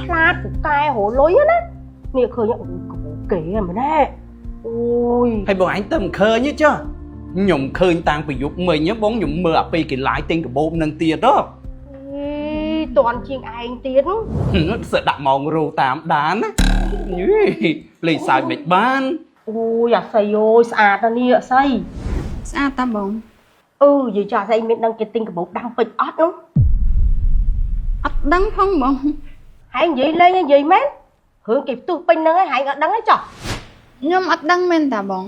ខ្លាចពូកែរលុយណានេះឃើញគេមិនដែរអូយហើយបងអញទៅមិនឃើញទេចុះខ្ញុំឃើញតាំងពីយប់មិញបងខ្ញុំមើលអាពីគេឡាយទិញកាបូបនឹងទៀតហ៎តន់ជាងឯងទៀតសើដាក់ម៉ោងរੂតាមដានណាយីលេងសើចមិនបានអូយអាស័យអូយស្អាតណាស់នេះអាស័យស្អាតតាបងនិយាយចាស់អាស័យមានដឹងគេទិញកាបូបដាំពេជ្រអត់នោះអត់ដឹងផងបងហើយនិយាយលេងនិយាយមែនរឿងគេផ្ទុះពេញហ្នឹងហើយហែងអត់ដឹងទេចុះខ្ញុំអត់ដឹងមែនតាបង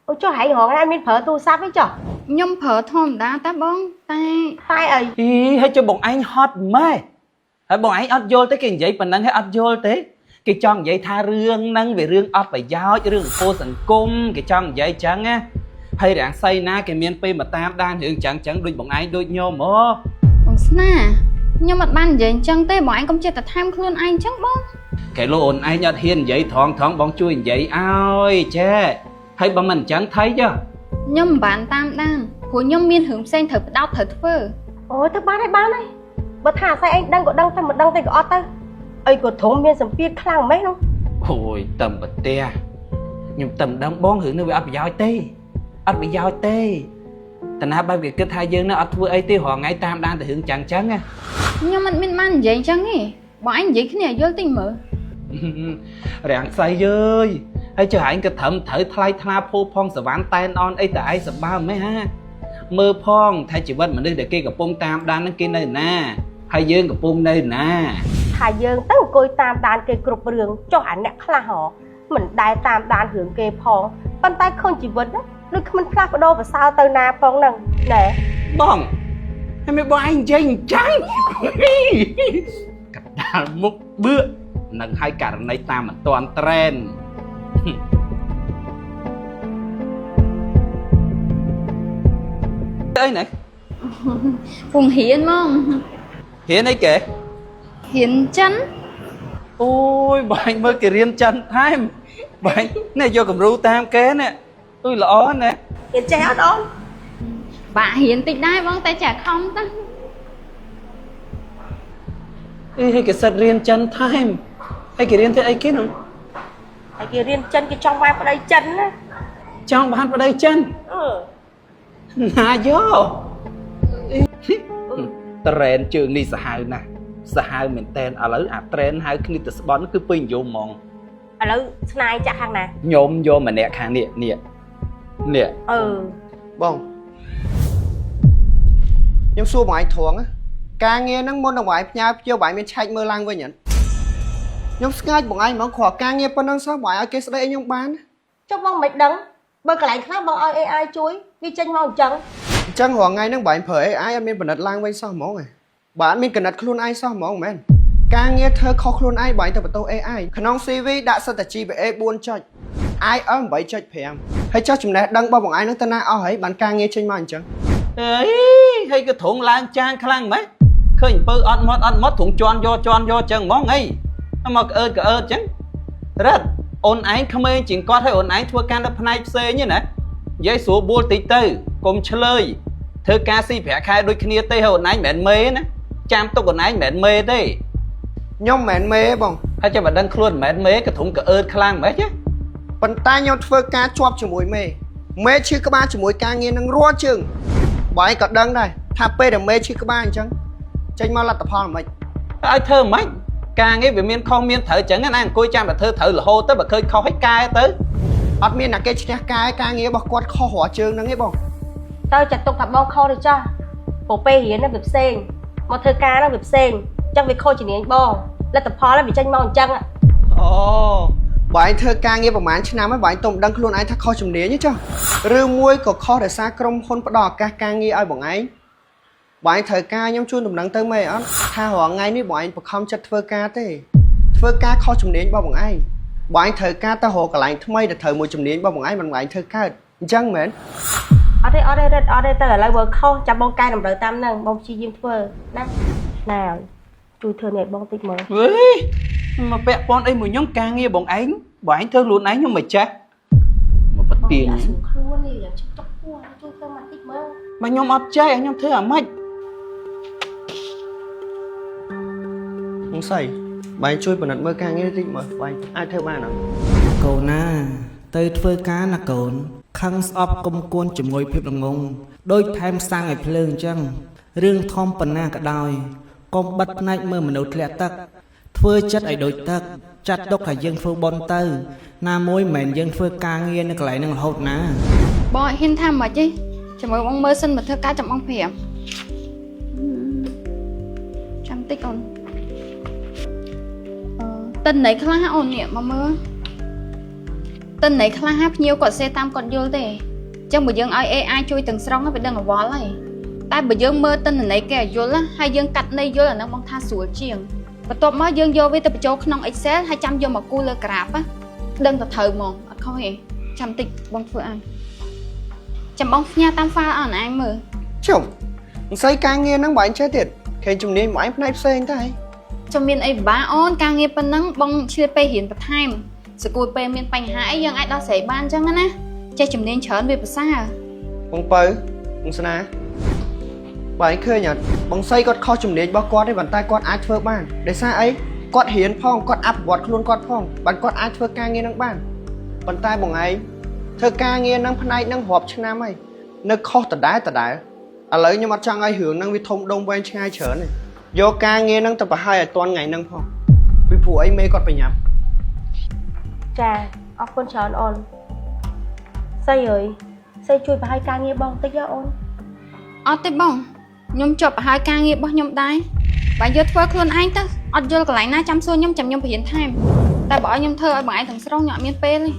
អូចុះហែងរងណាមានប្រើទូរស័ព្ទទេចុះខ្ញុំប្រើធម្មតាតាបងតែអីហើយចុះបងឯងហត់ម៉េចហើយបងឯងអត់យល់ទេគេនិយាយប៉ុណ្ណឹងហើយអត់យល់ទេគេចង់និយាយថារឿងហ្នឹងវារឿងអត់ប្រយោជន៍រឿងពោសង្គមគេចង់និយាយចឹងណាហើយរាំងសីណាគេមានពេលមកតាមដានរឿងចឹងដូចបងឯងដូចញោមហ៎បងស្នាខ្ញុំអត់បាននិយាយអញ្ចឹងទេបងឯងកុំចេះតែថែមខ្លួនឯងអញ្ចឹងបងគេលោកអូនឯងអត់ហ៊ាននិយាយថងបងជួយនិយាយឲ្យចេះហើយបើមិនអញ្ចឹងថៃចុះខ្ញុំមិនបានតាមដានព្រោះខ្ញុំមានរឿងផ្សេងត្រូវបដោតត្រូវធ្វើអូយទៅបានហើយបើថាអាស័យឯងដឹងក៏ដឹងតែមិនដឹងទេក៏អត់ទៅអីក៏ធំមានសម្ពាធខ្លាំងម៉េចនោះអូយតឹមប្រទះខ្ញុំតឹមដឹងបងរឿងនេះវាអត់ប្រយោជន៍ទេអត់ប្រយោជន៍ទេតាណាបើវាគិតថាយើងនៅអត់ធ្វើអីទេរាល់ថ្ងៃតាមដានតែរឿងចឹងណាខ្ញុំអត់មានបាននិយាយអញ្ចឹងទេបងឯងនិយាយគ្នាយល់តិចមើលរាំងសៃអើយហើយចុះឯងក៏ត្រឹមត្រូវថ្លៃថ្លាភោផងសវណ្ណតែនអនអីតែឯងសម្បើមហ៎ហាមើលផងថាជីវិតមនុស្សដែលគេកំពុងតាមដានហ្នឹងគេនៅណាហើយយើងកំពុងនៅណាថាយើងទៅអង្គុយតាមដានគេគ្រប់រឿងចុះអាអ្នកខ្លះហ៎មិនដែលតាមដានរឿងគេផងប៉ុន្តែឃើញជីវិតណាដូចគ្មិនផ្លាស់ប្ដូរប្រសើរទៅណាផងហ្នឹងណែបងហើយមិនបងឯងនិយាយអញ្ចឹងកដាលមុខបឿនឹងឲ្យករណីតាមមិនតាន់ត្រេនអីណែពងហ៊ានហ្មងហ៊ានអីគេហ៊ានចិនអូយបាញ់មើលគេរៀនចិនថែមបាញ់នេះយកគំរូតាមគេនេះអុយល្អណាស់គេចេះអត់អូនបាក់ហ៊ានតិចដែរបងតែចាខំតាអីគេសិតរៀនចិនថែមហើយគេរៀនទៅអីគេនោះហើយគេរៀនចិនគេចង់បានប្តីចិនណាចង់បានប្តីចិនណាយកត្រេនជើងនេះសាហាវណាស់សាហាវមែនតែនឥឡូវអាត្រេនហៅគ្នាទៅស្បន់គឺពេញនិយមហ្មងឥឡូវស្នាយចាក់ខាងណាញោមយកម្នាក់ខាងនេះបងខ្ញុំសួរបងឯងត្រង់ការងារហ្នឹងមុនដល់បងឯងផ្ញើភ្ជាប់បងឯងមានឆែកមើលឡើងវិញអត់ខ្ញុំស្ងាច់បងឯងហ្មងគ្រាន់ការងារប៉ុណ្ណឹងសោះបងឯងឲ្យគេស្ដីឲ្យខ្ញុំបានចុះបងមិនដឹងបើកន្លែងខ្លះបងឲ្យ AI ជួយវាចេញមកអញ្ចឹងរាល់ថ្ងៃហ្នឹងបងឯងប្រើ AI អត់មានបណ្ឌិតឡើងវិញសោះហ្មងបាទអត់មានកណិតខ្លួនឯងសោះហ្មងមែនការងារធ្វើខុសខ្លួនឯងបងឯងទៅបន្ទោស AI ក្នុង CV ដាក់សិតតែ GPA 4 ចុច IELTS 8.5ហើយចុះចំណេះដឹងរបស់បងឯងហ្នឹងទៅណាអស់ហើយបានការងារចេញមកអញ្ចឹងអេហើយក៏ត្រង់ឡើងចាងខ្លាំងម៉េចឃើញអំពើអត់មាត់ត្រង់ជន់យកចឹងហ្មងអីមកក្អើតចឹងរ៉ាត់អូនឯងក្មេងជាងគាត់ហើយអូនឯងធ្វើការនៅផ្នែកផ្សេងណានិយាយស្រួលបួលតិចទៅកុំឆ្លើយធ្វើការស៊ីប្រាក់ខែដូចគ្នាទេហើយអូនឯងមិនមែនមេណាចាំទុកអូនឯងមិនមែនមេទេខ្ញុំមិនមែនមេទេបងហើយចាំមិនដឹងខ្លួនមិនមែនមេក៏ត្រង់ក្អើតខ្លាំងម៉េចប៉ុន្តែខ្ញុំធ្វើការជាប់ជាមួយមេឈឺក្បាលជាមួយការងារនឹងរាល់ជើងបងឯងក៏ដឹងដែរថាពេលដែលមេឈឺក្បាលអញ្ចឹងចេញមកលទ្ធផលមិនឲ្យធ្វើមិនការងារវាមានខុសមានត្រូវចឹងណាអង្គុយចាំតែធ្វើត្រូវរហូតទៅបើឃើញខុសឲ្យកែទៅអត់មានអ្នកគេឈ្នះកែការងាររបស់គាត់ខុសរាល់ជើងហ្នឹងទេបងទៅចាត់ទុកថាបងខុសទេចាស់ព្រោះពេលរៀនហ្នឹងវាផ្សេងមកធ្វើការហ្នឹងវាផ្សេងអញ្ចឹងវាខុសជំនាញបងលទ្ធផលវាចេញមកអញ្ចឹងអូបងឯងធ្វើការងារប្រហែលឆ្នាំហើយបងឯងទុំដឹងខ្លួនឯងថាខុសជំនាញទេចុះឬមួយក៏ខុសដោយសារក្រុមហ៊ុនផ្ដល់ឱកាសការងារឲ្យបងឯងបងឯងត្រូវការខ្ញុំជូនដំណឹងទៅមេអត់ថារាល់ថ្ងៃនេះបងឯងបង្ខំចិត្តធ្វើការទេធ្វើការខុសជំនាញរបស់បងឯងបងឯងត្រូវការទៅរកកន្លែងថ្មីដែលត្រូវមួយជំនាញរបស់បងឯងមិនបងឯងធ្វើកើតអញ្ចឹងមែនអត់ទេទៅឥឡូវបើខុសចាំបងកែតម្រូវតាមហ្នឹងបងព្យាយាមធ្វើណាជួយធ្វើនេះឲ្យបងតិចមើលហេមកពាក់ព័ន្ធអីមួយខ្ញុំការងារបងឯងធ្វើខ្លួនឯងខ្ញុំមិនចេះមកបទាញខ្លួននេះយ៉ាងជិះទុកពោះជួយធ្វើមកតិចមើលមកខ្ញុំអត់ចេះឲ្យខ្ញុំធ្វើអាម៉េចបងស្អី Bạn chui vào nật mơ càng nghe đi mà bạn ai theo bạn nào. Cậu na, tớiធ្វើការណាកូនខឹងស្អប់គុំគួនជាមួយភាពល្ងងដោយថែមសាំងឲ្យភ្លើងអញ្ចឹងរឿងធំប៉ុណ្ណាក៏ដោយកុំបិទផ្នែកមើលមនុស្សធ្លាក់ទឹកធ្វើចិត្តឲ្យដូចទឹកចាត់ទុកថាយើងធ្វើបន់ទៅណាមួយមិនមែនយើងធ្វើការងារនៅកន្លែងហ្នឹងរហូតណា បងហ៊ានថាមិនទេចាំមើលបងមើលសិនមកធ្វើការចាំបងប្រាប់ចាំតិចអូនតិនណៃខ្លះអូននេះមកមើលតិនណៃខ្លះភ្ញៀវគាត់សេតាមគាត់យល់ទេអញ្ចឹងបើយើងឲ្យ AI ជួយទាំងស្រុងទៅដឹងអវល់ហើយតែបើយើងមើលតិនណៃគេឲ្យយល់ហើយយើងកាត់ន័យយល់អាហ្នឹងបងថាស្រួលជាងបន្ទាប់មកយើងយកវាទៅបញ្ចូលក្នុង Excel ហើយចាំយកមកគូរលើ graph ដឹងតែត្រូវហ្មងអត់ខុសទេចាំតិចបងធ្វើឲ្យចាំបងផ្ញើតាម file ឲ្យអញមើល ជុំមិនស្អីការងារហ្នឹងបងចេះទៀតគេជំនាញបងផ្នែកផ្សេងទៅហើយ ចាំមានអីពិបាកអូនការងារប៉ុណ្ណឹងបងឆ្លៀតពេលរៀនបន្ថែមសកួយពេលមានបញ្ហាអីយើងអាចដោះស្រាយបានអញ្ចឹងណាចេះជំនាញច្រើនវាប្រសើរ បងពៅបងស្នាបងឃើញអត់បងស្អីគាត់ខុសជំនាញរបស់គាត់ទេប៉ុន្តែគាត់អាចធ្វើបានដោយសារអីគាត់រៀនផងគាត់អភិវឌ្ឍខ្លួនគាត់ផងបានគាត់អាចធ្វើការងារហ្នឹងបានប៉ុន្តែបងឯងធ្វើការងារហ្នឹងផ្នែកហ្នឹងរាប់ឆ្នាំហើយនៅខុសដដែលឥឡូវខ្ញុំអត់ចង់ឲ្យរឿងហ្នឹងវាធំដុំវែងឆ្ងាយច្រើនទេយកការងារហ្នឹងទៅប្រហែលឲ្យតាន់ថ្ងៃហ្នឹងផងពីព្រោះអីមេគាត់ប្រញាប់ ចាអរគុណច្រើនអូនស្អីអើយស្អីជួយប្រហែលការងារបងតិចអូន អត់ទេបងខ្ញុំជាប់ប្រហែលការងាររបស់ខ្ញុំដែរបើយកធ្វើខ្លួនឯងទៅអត់យល់កន្លែងណាចាំសួរខ្ញុំចាំខ្ញុំបរៀនថែមតែបើឲ្យខ្ញុំធ្វើឲ្យបងឯងទាំងស្រុងខ្ញុំអត់មានពេលទេ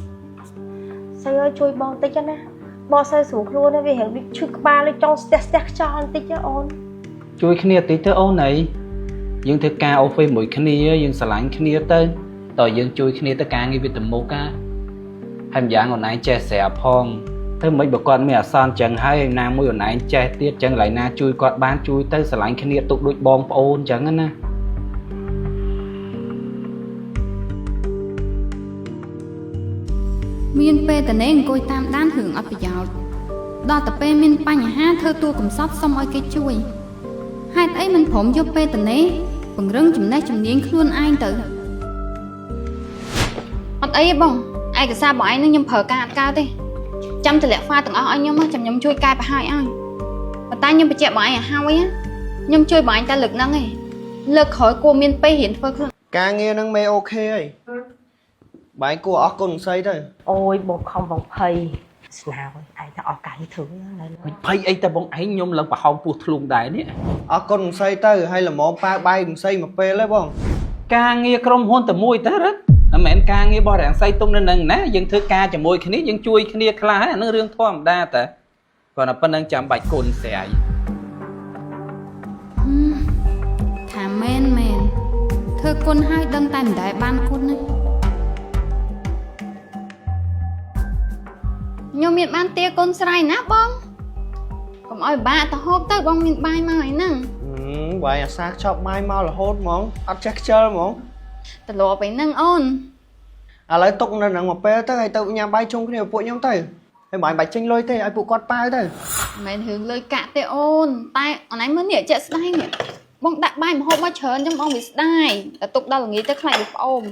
ស្អីអើយជួយបងតិចណាបងស្អីស្រួលខ្លួនទេវារៀងដូចឈឺក្បាលដូចចង់ស្ទះខ្យល់បន្តិចអូន ជួយគ្នាតិចទៅអូនអីយើងធ្វើការអូហ្វេមួយគ្នាយើងស្រឡាញ់គ្នាទៅតើយើងជួយគ្នាទៅការងារវាទៅមុខហើយម្យ៉ាងអូនឯងចេះស្រាប់ផងទៅមិនបើគាត់មានអាសន្នចឹងហើយណាមួយអូនឯងចេះទៀតចឹងកន្លែងណាជួយគាត់បានជួយទៅស្រឡាញ់គ្នាទុកដូចបងប្អូនចឹងណា មានពេលតនេអង្គុយតាមដានរឿងអត់ប្រយោជន៍ដល់តែពេលមានបញ្ហាធ្វើតួកំសត់សុំឲ្យគេជួយហេតុអីមិនព្រមយកពេលតនេពង្រឹងចំណេះជំនាញខ្លួនឯងទៅអត់អីទេបងឯកសារបងឯងនឹងខ្ញុំប្រើការអត់កើតទេចាំតម្លាក់ file ទាំងអស់ឲ្យខ្ញុំចាំខ្ញុំជួយកែប្រហើយឲ្យប៉ុន្តែខ្ញុំបញ្ជាក់បងឯងឲ្យហើយខ្ញុំជួយបងឯងតែលើកហ្នឹងឯងលើកក្រោយគួរមានពេលរៀនធ្វើខ្លួន ការងារហ្នឹងមេអូខេហើយបាយគួរអរគុណស្អីទៅ អូយបងខំបងភ័យស្នាវឯងថាអស់កាយធ្វើនៅ ភ័យអីតែបងឯងខ្ញុំឡើងប្រហោងពោះធ្លុងដែរនេះ អរគុណស្អីទៅហើយល្មមប៉ាបាយស្អីមកពេលហ្នឹងបង ការងារក្រុមហ៊ុនតែមួយតែរឹកមិនមែនការងាររបស់រាំងសៃទុំនៅនឹងណាយើងធ្វើការជាមួយគ្នាយើងជួយគ្នាខ្លះហើយអានឹងរឿងធម្មតាតែគាត់តែប៉ុណ្្នឹងចាំបាច់គុណស្រ័យ ថាមែនធ្វើគុណហើយដឹងតែមិនដែលបានគុណណាខ្ញុំមានបានទាគុណស្រ័យណាបងកុំឲ្យបាក់ទៅហូបទៅបងមានបាយមកហើយហ្នឹង បាយអាសាខ្ចប់បាយមករហូតហ្មងអត់ចេះខ្ជិលហ្មង ទៅលាប់ឯហ្នឹងអូន ឥឡូវទុកនៅនឹងមកពេលទៅហើយទៅញ៉ាំបាយជុំគ្នាពួកខ្ញុំទៅហើយបាយបាច់ចេញលុយទេឲ្យពួកគាត់ប៉ាវទៅ មិនមែនរឿងលុយកាក់ទេអូនតែអូនឯងមើលនេះជាក់ស្ដែងនេះបងដាក់បាយម្ហូបមកច្រើនចឹងបងវាស្ដាយតែទុកដល់ល្ងាចទៅខ្លាចវាផ្អូម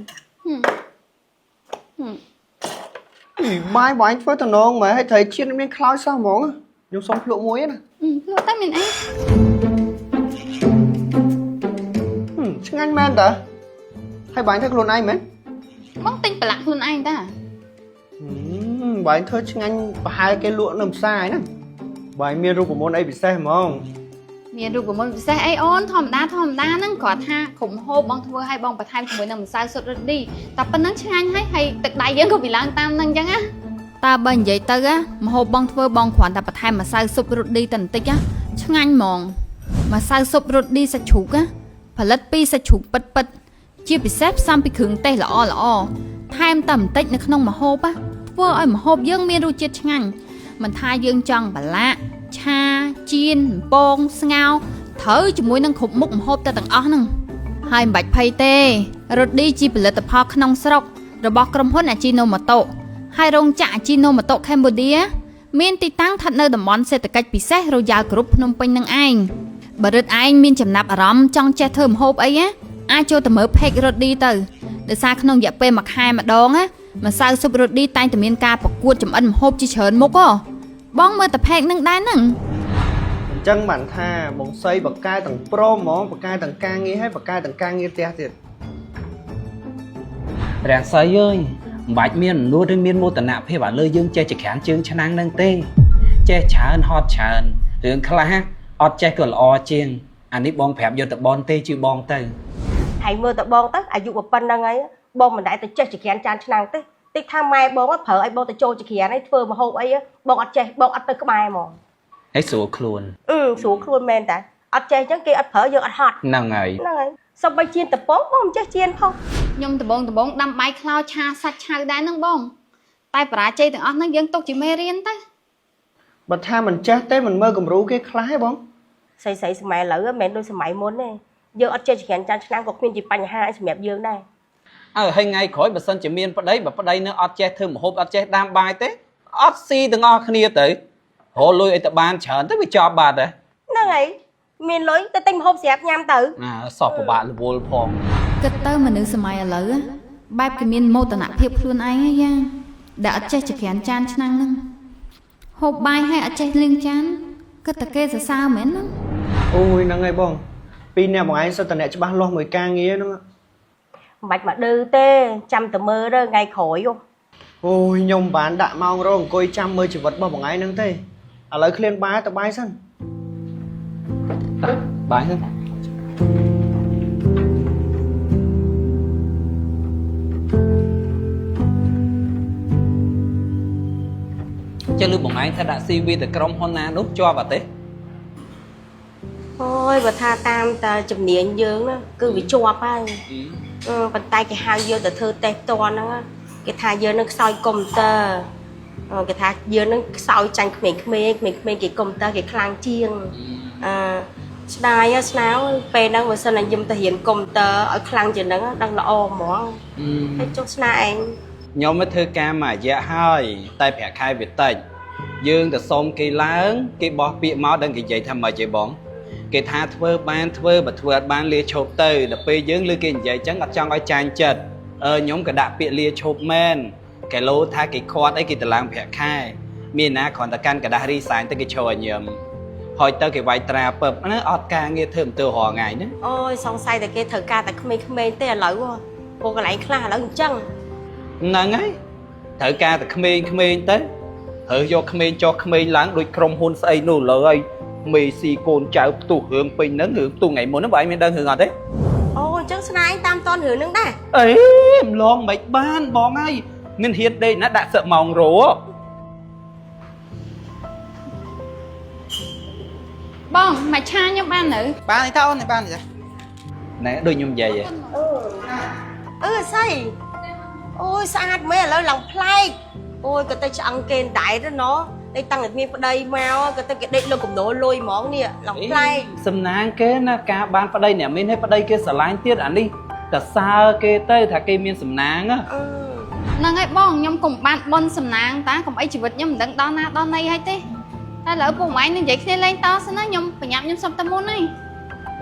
បាយធ្វើតំណងមកឲ្យត្រីជៀនមានខ្លោចសោះហ្មងខ្ញុំសុំភ្លក់មួយណា ភ្លក់តែមានអី ឆ្ងាញ់មែនតើហើយបាយធ្វើខ្លួនឯងមែន បងទិញប្រឡាក់ខ្លួនឯងតា បាយធ្វើឆ្ងាញ់ប្រហែលគេលក់នៅផ្សារហ្នឹងបាយមានរូបមន្តអីពិសេសហ្មង មានរូបមន្តពិសេសអីអូនធម្មតាហ្នឹងគ្រាន់ថាក្រុមហូបបងធ្វើឲ្យបងបន្ថែមជាមួយនឹងម្សៅស៊ុតរ៉ូឌីតែប៉ុណ្ណឹងឆ្ងាញ់ហើយទឹកដៃយើងក៏វាឡើងតាមហ្នឹងអញ្ចឹងណាតើបើនិយាយទៅម្ហូបបងធ្វើបងគ្រាន់តែបន្ថែមម្សៅស៊ុបរ៉ូឌីតែបន្តិចឆ្ងាញ់ហ្មងម្សៅស៊ុបរ៉ូឌីសាច់ជ្រូកផលិតពីសាច់ជ្រូកពិតជាពិសេសផ្សំពីគ្រឿងទេសល្អថែមតែបន្តិចនៅក្នុងម្ហូបធ្វើឲ្យម្ហូបយើងមានរសជាតិឆ្ងាញ់មិនថាយើងចង់ប្រឡាក់ឆាចៀនពងស្ងោរត្រូវជាមួយនឹងគ្រប់មុខម្ហូបទៅទាំងអស់ហ្នឹងហើយមិនបាច់ភ័យទេរ៉ូឌីជាផលិតផលក្នុងស្រុករបស់ក្រុមហ៊ុនអាជីណូម៉ូតូហើយរោងចក្រអាជីណូម៉ូតូកម្ពុជាមានទីតាំងស្ថិតនៅតំបន់សេដ្ឋកិច្ចពិសេសរ៉ូយ៉ាល់គ្រុបភ្នំពេញនឹងឯងបើរឹតឯងមានចំណាប់អារម្មណ៍ចង់ចេះធ្វើម្ហូបអី អាចចូលទៅមើល page រ៉ូឌីទៅដោយសារក្នុងរយៈពេល1ខែម្ដងណាម្សៅស៊ុបរ៉ូឌីតែងតែមានការប្រកួតចម្អិនម្ហូបជាច្រើនមុខហ៎បងមើលតែ page នឹងដែរហ្នឹង អញ្ចឹងបានថាបងសីបកកែទាំងប្រុសហ្មងបកកែទាំងការងារហើយបកកែទាំងការងារផ្ទះទៀត រាំងសៃអើយមិនបាច់មាននួតឬមានមោទនភាពឲ្យលើយើងចេះចក្រានជើងឆ្នាំងនឹងទេចេះច្រើនហត់ច្រើនរឿងខ្លះអត់ចេះក៏ល្អជាងអានេះបងប្រាប់យកទៅបនទេជឿបងទៅ ហើយមើលតបងទៅអាយុប៉ុណ្្នឹងហើយបងមិនដែលទៅចេះចក្រានចានឆ្នាំងទេតិចថាម៉ែបងប្រើឲ្យបងទៅចូលចក្រានឲ្យធ្វើម្ហូបអីបងអត់ចេះបងអត់ទៅក្បែរហ្មង ហើយស្រួលខ្លួន ស្រួលខ្លួនមែនតាអត់ចេះអញ្ចឹងគេអត់ប្រើយើងអត់ហត់ ហ្នឹងហើយ សូម្បីជៀនតពងបងមិនចេះជៀនផង ខ្ញុំដំបងដាំបាយខ្លោឆាសាច់ឆៅដែរហ្នឹងបងតែបរាជ័យទាំងអស់ហ្នឹងយើងទុកជាមេរៀនទៅ បើថាមិនចេះទេមិនមើលគំរូគេខ្លះទេបង ស្រីសម័យឥឡូវមិនមែនដូចសម័យមុនទេយើងអត់ចេះចក្រានចានឆ្នាំងក៏គ្មានជាបញ្ហាសម្រាប់យើងដែរ ហើយថ្ងៃក្រោយបើសិនជាមានប្តីបើប្តីនៅអត់ចេះធ្វើម្ហូបអត់ចេះដាំបាយទេអត់ស៊ីទាំងអស់គ្នាទៅរលុយឲ្យតបានច្រើនទៅវាចប់បាត់ហ្នឹង ហើយមានលុយទៅទិញម្ហូបស្រាប់ញ៉ាំទៅ សោះពិបាករវល់ផង គិតទៅមនុស្សសម័យឥឡូវបែបគេមានមោទនភាពខ្លួនឯងហីយ៉ាងដែលអត់ចេះចក្រានចានឆ្នាំងហ្នឹងហូបបាយហើយអត់ចេះលាងចានគិតតែគេសរសើរមែនហ្នឹង អូយហ្នឹងហើយបងពីរអ្នកបងឯងសិតតែអ្នកច្បាស់លាស់មួយការងារហ្នឹង មិនបាច់មកឌឺទេចាំតែមើលទៅថ្ងៃក្រោយ អូយខ្ញុំបានដាក់ម៉ោងរងអង្គុយចាំមើលជីវិតរបស់បងឯងហ្នឹងទេឥឡូវឃ្លានបាយទៅបាយសិន បាយហ្នឹងចេះលឺបងឯងថាដាក់ CV ទៅក្រុមហ៊ុនណានោះជាប់អត់ទេ អូយបើថាតាមតាជំនាញយើងណាគឺវាជាប់ហើយប៉ុន្តែគេហៅយើងទៅធ្វើតេស្តផ្ទាល់ហ្នឹងគេថាយើងនឹងខ្សោយកុំព្យូទ័រគេថាយើងនឹងខ្សោយចាញ់ក្មេងៗគេកុំព្យូទ័រគេខ្លាំងជាងស្ដាយស្នាវពេលហ្នឹងបើសិនតែខ្ញុំទៅរៀនកុំព្យូទ័រឲ្យខ្លាំងជាងហ្នឹងដឹងល្អហ្មងហើយចុះស្នាឯង ខ្ញុំមកធ្វើការមួយរយៈហើយតែប្រាក់ខែវាតិចយើងទៅសុំគេឡើងគេបោះពាក្យមកដឹងគេនិយាយថាម៉េចទេបងគេថាធ្វើបានធ្វើបើធ្វើអត់បានលាឈប់ទៅដល់ពេលយើងលើគេនិយាយចឹងអត់ចង់ឲ្យចាញ់ចិត្តខ្ញុំក៏ដាក់ពាក្យលាឈប់មែនគេលោថាគេខាត់អីគេទៅឡើងប្រាក់ខែមានណាគ្រាន់តែកាន់กระดาษរីសាញទៅគេឈរឲ្យញឹមហើយទៅគេវាយត្រាពឹបណាអត់ការងារធ្វើមិនទៅរងថ្ងៃណា អូយសង្ស័យតែគេត្រូវការតែក្មេងៗទេឥឡូវពួកកន្លែងខ្លះឥឡូវអញ្ចឹង ហ្នឹងហើយត្រូវការតែក្មេងៗទៅហើយកក្មេងចុះក្មេងឡើងដូចក្រុមហ៊ុនស្អីនោះលើហើយមេស៊ីកូនចៅផ្ទុះរឿងពេញហ្នឹងរឿងផ្ទុះថ្ងៃមុនហ្នឹងបងឯងមានដឹងរឿងអត់ទេ អូអញ្ចឹងស្នាឯងតាមតនរឿងហ្នឹងដែរ អេម្លងមិនបានបងហើយមានហ៊ានដេកណាដាក់សឹកម៉ោងរោ បងមកឆាខ្ញុំបាននៅ បានទេតើអូនបានទេ ណែដូចខ្ញុំនិយាយហ៎ ស្អីអូយស្អាតមែនឥឡូវឡើងប្លែកអូយក៏ទៅឆ្អឹងគេដែរទៅណោះតែតាំងតែមានប្តីមកក៏ទៅគេដេកលើកំណោលុយហ្មងនេះឡើងប្លែក សំណាងគេណាការបានប្តីអ្នកមានឲ្យប្តីគេស្រឡាញ់ទៀតអានេះតសើគេទៅថាគេមានសំណាងណា ហ្នឹងហើយបងខ្ញុំកុំបានបនសំណាងតាកុំអីជីវិតខ្ញុំមិនដឹងដល់ណាដល់ណីហើយទេតែឥឡូវពួកម៉ែនឹងនិយាយគ្នាលេងតសិនណាខ្ញុំបញ្ញាប់ខ្ញុំសុំតែមុនហើយ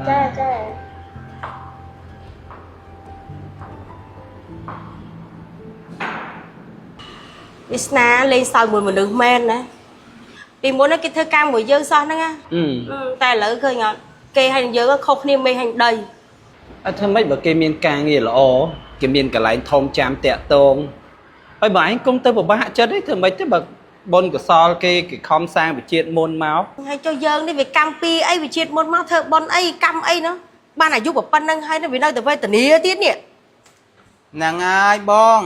ចាវាស្នាលេងសើចមួយមនុស្សមែនណាពីមុនគេធ្វើការមួយយើងសោះហ្នឹងណាតែឥឡូវឃើញអត់គេហើយយើងខុសគ្នាមេហើយដី អត់ធ្វើម៉េចបើគេមានការងារល្អគេមានកន្លែងធំចាំតាក់តងហើយបើឯងគុំទៅពិបាកចិត្តទេធ្វើម៉េចទេបើបុណ្យកសលគេខំសាងវិជាតិមុនមក ហើយចុះយើងនេះវាកម្មពីអីវិជាតិមុនមកធ្វើបុណ្យអីកម្មអីនោះបានអាយុប៉ុណ្្នឹងហើយវានៅតែវេទនាទៀតនេះ ហ្នឹងហើយបង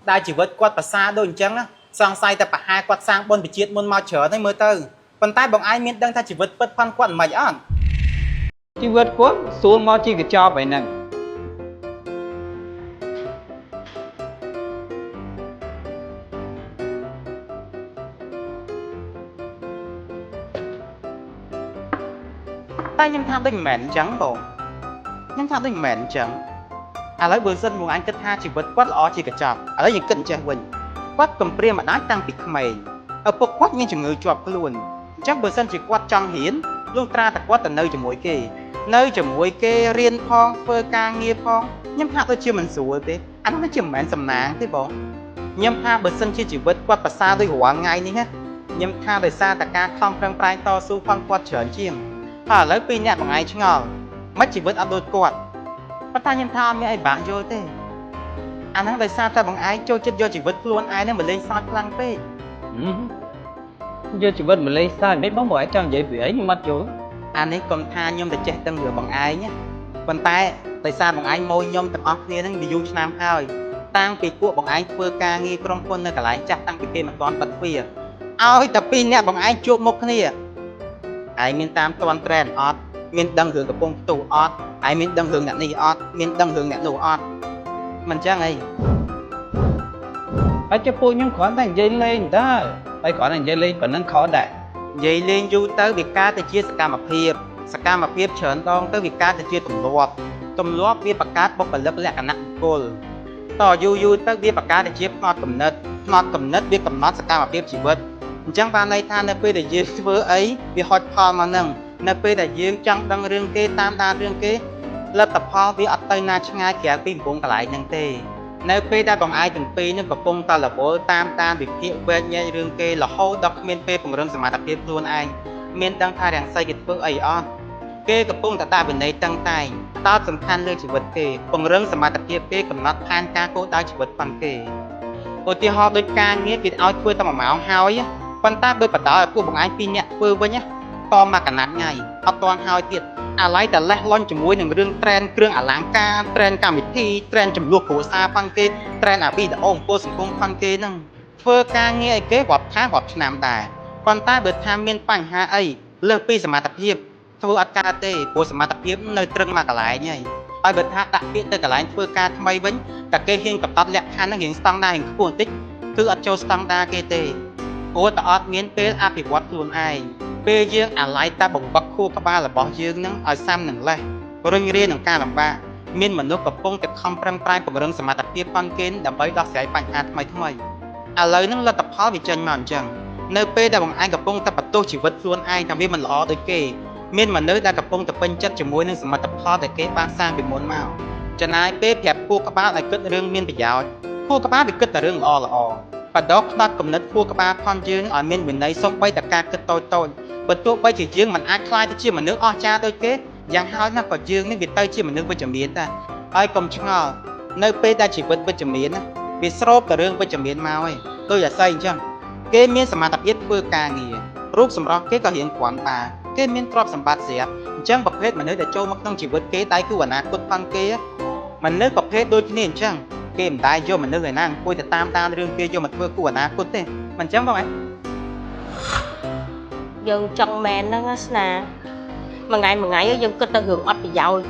តែជីវិតគាត់ប្រសើរដូចអញ្ចឹងសង្ស័យតែប្រហែលគាត់សាងបុណ្យវិជាតិមុនមកច្រើនហើយមើលទៅប៉ុន្តែបងឯងមានដឹងថាជីវិតពិតផាន់គាត់មិនអត់ ជីវិតគាត់ស្រួលមកជាកញ្ចប់ឯហ្នឹង តែខ្ញុំថាដូចមិនមែនអញ្ចឹងបងខ្ញុំថាដូចមិនមែនអញ្ចឹងឥឡូវបើសិនបងឯងគិតថាជីវិតគាត់ល្អជាកញ្ចប់ឥឡូវយើងគិតចេះវិញគាត់កំព្រាម្ដាយតាំងពីក្មេងឪពុកគាត់មានជំងឺជាប់ខ្លួនអញ្ចឹងបើសិនជាគាត់ចង់ហ៊ានលុះត្រាតែគាត់ទៅនៅជាមួយគេ nơi chùm mùi kê riêng phong phơ ca nghe phong nhưng hạ tôi chưa mình sủa thế anh nó chưa mẹn sầm náng thế bỏ nhưng ha bật sân chia chỉ vượt qua bật xa tôi của ngày ní hết nhưng ha đời xa ta ca không răng prai to su phong qua trở chiêm hà lấy pin nhạt bằng ai chứ ngờ mất chỉ vượt áp đôi quạt bắt ta nhân tham với ai bạn vô thế anh hắn đời xa ta bằng ai trôi chết vô chỉ vượt luôn ai nên mà lên soi lăng phê giờ chỉ vẫn mình lấy sai mấy bóng bỏi trong vậy vì ấy nhưng mắt chú anh ấy còn tha nhôm để chết tân rửa bằng ai nhé còn tay tại sao bằng anh môi nhôm tập óc kia nó bị du nam hơi tăng bị cuộn bằng anh phơi ca nghi trong quân nơi cả lại chắc tăng bị kia mà toàn bật phìa ôi tập pin nè bằng anh chuột một cái này ai miền tam toàn trend ớt miền đông hướng cái bông tủ ớt ai miền đông hướng nè này ớt miền đông hướng nè nụ ớt mình chắc này ở cho phụ nhưng khó thành dây lên đó phải khó thành dây lên còn nó khó đại vậy lên du tới việc ca từ chia saka mà phiệp trở đong tới việc ca từ chia tụm lốp viết bạc cát bốc vào lớp lẹ cả nặng côต่อยูtới viết bạc cát để chia ngọt cầm nứt viết cầm nứt saka mà phiệp chỉ vớt chẳng ban này than nơi pe để dương với ấy vì hot pha mà nâng nơi pe để dương chẳng đăng riêng kê tam đa riêng kê lớp tập pha vì ở tây na chẳng ai kéo pin bông cả lại nâng tê nơi pe đã còn ai từng pe nhưng còn bông ta là bố tam ta bị hiệu về nhai riêng kê là hô đọc miền pe cùng rừng sầm đặc biệt luôn anh miền đăng thay đằng say kịch phương ấy on kêกับปุ้งตาเป็นในตั้งใจตาสำคัญเรื่องชีวิตเกปงเรื่องสมาธิเกกำนัดทานการโคได้ชีวิตฟังเกโอที่ฮอโดยการเงี้ยกินเอาเพื่อตำหมาเฮาเนี่ยปันตาโดยปัตตาผู้บังไอปีเนี่ยเพื่อไว้เนี่ยตอนมากันนัดไงเอาตอนเฮาเทียดอะไรแต่ละล้อนจมูกหนึ่งเรื่องเทรนเครื่องอลังการเทรนการวิธีเทรนจมูกโขซาฟังเกเทรนอาบีแต่องค์โปสังคมฟังเกนั่งเพื่อการเงี้ยเกวับท้าวับชนามได้ปันตาเบิดทำเมียนปังหาไอเลิกปีสมาธิធ្វើអត់ការទេព្រោះសមត្ថភាពនៅត្រឹងមកកន្លែងហើយហើយបើថាដាក់ពាក្យទៅកន្លែងធ្វើការថ្មីវិញតែគេហ៊ានកត់លក្ខខណ្ឌនឹងរៀងស្តង់ដាររៀងខ្ពស់បន្តិចគឺអត់ចូលស្តង់ដារគេទេព្រោះតែអត់មានពេលអភិវឌ្ឍខ្លួនឯងពេលយើងអាឡ័យតែបង្វឹកខួរក្បាលរបស់យើងនឹងឲ្យសាំនឹងលេះរុញរានឹងការលំបាកមានមនុស្សកំពុងតែខំប្រឹងប្រែងពង្រឹងសមត្ថភាពប៉ុនគេដើម្បីដោះស្រាយបញ្ហាថ្មីឥឡូវនឹងលទ្ធផលវាចេញមកអញ្ចឹងនៅពេលដែលបងឯងកំពុងតែបន្ទោសជីវិតខ្លួនឯងថាវាមិនល្អដូចគេមានមនុស្សដែលកំពុងតែពេញចិត្តជាមួយនឹងសមិទ្ធផលដែលគេបានសាងពីមុនមកចំណាយពេលប្រាប់ខួរក្បាលឲ្យគិតរឿងមានប្រយោជន៍ខួរក្បាលវាគិតតែរឿងល្អបដោះផ្ដោតគំនិតខួរក្បាលផងយើងឲ្យមានវិន័យសំបីតែការគិតតូចបើទោះបីជាយើងមិនអាចខ្លាយទៅជាមនុស្សអស្ចារ្យដូចគេយ៉ាងហោចណាស់ក៏យើងនឹងវាទៅជាមនុស្សវិជ្ជមានដែរហើយកុំឆ្ងល់នៅពេលដែលជីវិតវិជ្ជមានណាវាស្រូបតែរឿងវិជ្ជមានមកឯងដូចអាស័យអញ្ចឹងគេមានសមត្ថភាពធ្វើការងាររូបសម្រស់គេក៏រៀងគ្រាន់តាគេមានទ្រព្យសម្បត្តិស្រាប់អញ្ចឹងប្រភេទមនុស្សដែលចូលមកក្នុងជីវិតគេដៃគឺអនាគតផងគេមនុស្សប្រភេទដូចគ្នាអញ្ចឹងគេមិនដែរយកមនុស្សឯណាអង្គុយទៅតាមរឿងគេយកមកធ្វើគូអនាគតទេមិនអញ្ចឹងបងឯងយើងចង់មែនហ្នឹងស្នាមួយថ្ងៃយើងគិតតែរឿងអត់ប្រយោជន៍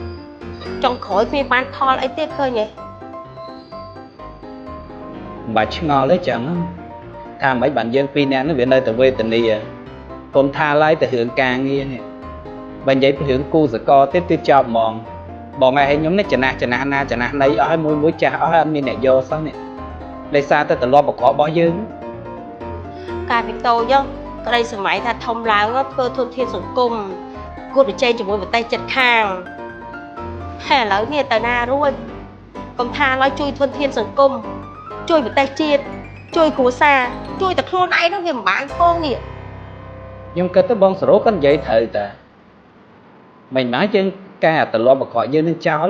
ចង់ក្រោយគ្មានបានផលអីទេឃើញទេbàឆ្ងល់ទេចឹងថាមិនបានយើងពីរនាក់នោះវានៅតែវេទនាកុំថាឡើយទៅរឿងការងារនេះបើនិយាយពីរឿងគូសកលទៀតចប់ហ្មងបងឯងខ្ញុំនេះចំណាស់ណាអស់ហើយមួយចាស់អស់ហើយអត់មានអ្នកយកសោះនេះដោយសារតែទម្លាប់បករបស់យើងកាលពីតូចក្តីសម័យថាធំឡើងធ្វើធនធានសង្គមគួតប្រជែងជាមួយប្រទេសជិតខាងហើយឥឡូវនេះទៅណារួចកុំថាឡើយជួយធនធានសង្គមជួយប្រទេសជាតិជួយគ្រួសារជួយតែខ្លួនឯងនោះវាមិនបានផងនេះខ្ញុំគិតទៅបងសរោក៏និយាយត្រូវតាមិនមកយើងកែទម្លាប់បកយើងនឹងចោល